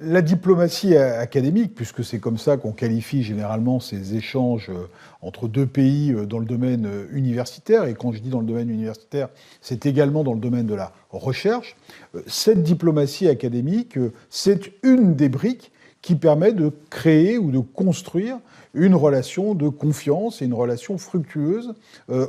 La diplomatie académique, puisque c'est comme ça qu'on qualifie généralement ces échanges entre deux pays dans le domaine universitaire, et quand je dis dans le domaine universitaire, c'est également dans le domaine de la recherche, cette diplomatie académique, c'est une des briques qui permet de créer ou de construire une relation de confiance et une relation fructueuse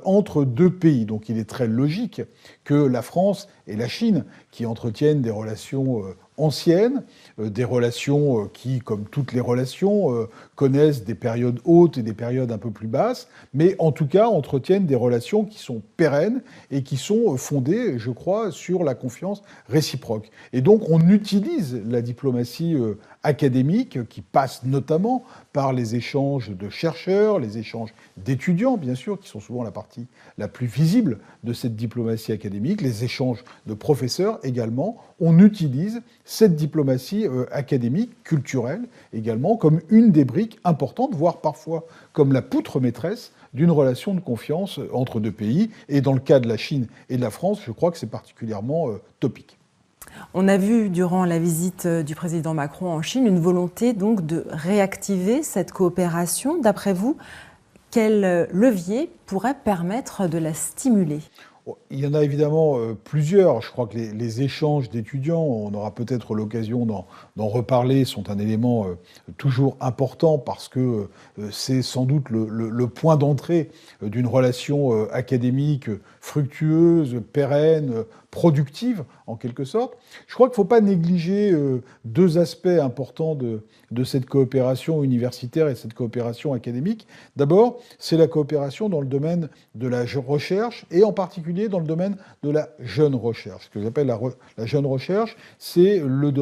entre deux pays. Donc il est très logique que la France et la Chine, qui entretiennent des relations anciennes, des relations qui, comme toutes les relations, connaissent des périodes hautes et des périodes un peu plus basses, mais en tout cas entretiennent des relations qui sont pérennes et qui sont fondées, je crois, sur la confiance réciproque. Et donc on utilise la diplomatie académique, qui passe notamment par les échanges de chercheurs, les échanges d'étudiants, bien sûr, qui sont souvent la partie la plus visible de cette diplomatie académique, les échanges de professeurs également. On utilise cette diplomatie académique, culturelle également, comme une des briques importantes, voire parfois comme la poutre maîtresse d'une relation de confiance entre deux pays. Et dans le cas de la Chine et de la France, je crois que c'est particulièrement topique. On a vu durant la visite du président Macron en Chine une volonté donc de réactiver cette coopération. D'après vous, quel levier pourrait permettre de la stimuler ? Il y en a évidemment plusieurs. Je crois que les échanges d'étudiants, on aura peut-être l'occasion d'en reparler, sont un élément toujours important parce que c'est sans doute le point d'entrée d'une relation académique fructueuse, pérenne, productive, en quelque sorte. Je crois qu'il ne faut pas négliger deux aspects importants de cette coopération universitaire et de cette coopération académique. D'abord, c'est la coopération dans le domaine de la recherche et en particulier dans le domaine de la jeune recherche. Ce que j'appelle la jeune recherche, c'est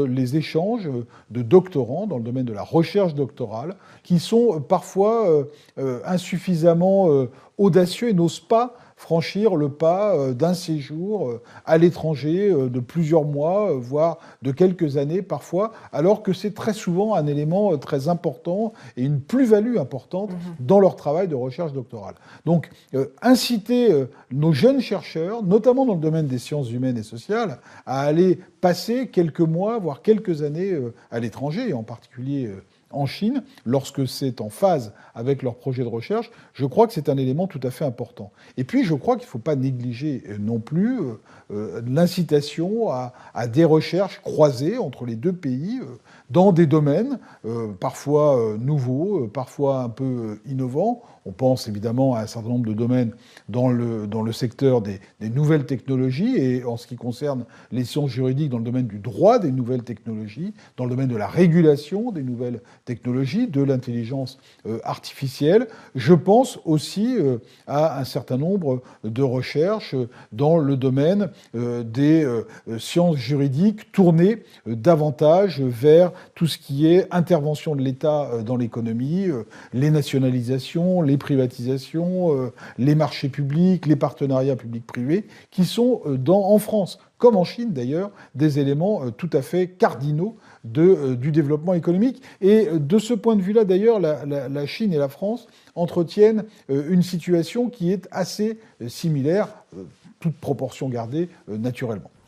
les échanges de doctorants dans le domaine de la recherche doctorale qui sont parfois insuffisamment audacieux et n'osent pas franchir le pas d'un séjour à l'étranger de plusieurs mois, voire de quelques années parfois, alors que c'est très souvent un élément très important et une plus-value importante dans leur travail de recherche doctorale. Donc, inciter nos jeunes chercheurs, notamment dans le domaine des sciences humaines et sociales, à aller passer quelques mois, voire quelques années à l'étranger, et en particulier en Chine, lorsque c'est en phase avec leur projet de recherche, je crois que c'est un élément tout à fait important. Et puis, je crois qu'il ne faut pas négliger non plus l'incitation à des recherches croisées entre les deux pays dans des domaines parfois nouveaux, parfois un peu innovants. On pense évidemment à un certain nombre de domaines dans le secteur des nouvelles technologies et en ce qui concerne les sciences juridiques dans le domaine du droit des nouvelles technologies, dans le domaine de la régulation des nouvelles technologies, de l'intelligence artificielle. Je pense aussi à un certain nombre de recherches dans le domaine des sciences juridiques tournées davantage vers tout ce qui est intervention de l'État dans l'économie, les nationalisations, les privatisations, les marchés publics, les partenariats publics-privés, qui sont en France, comme en Chine d'ailleurs, des éléments tout à fait cardinaux du développement économique. Et de ce point de vue-là, d'ailleurs, la Chine et la France entretiennent une situation qui est assez similaire, toute proportion gardée naturellement.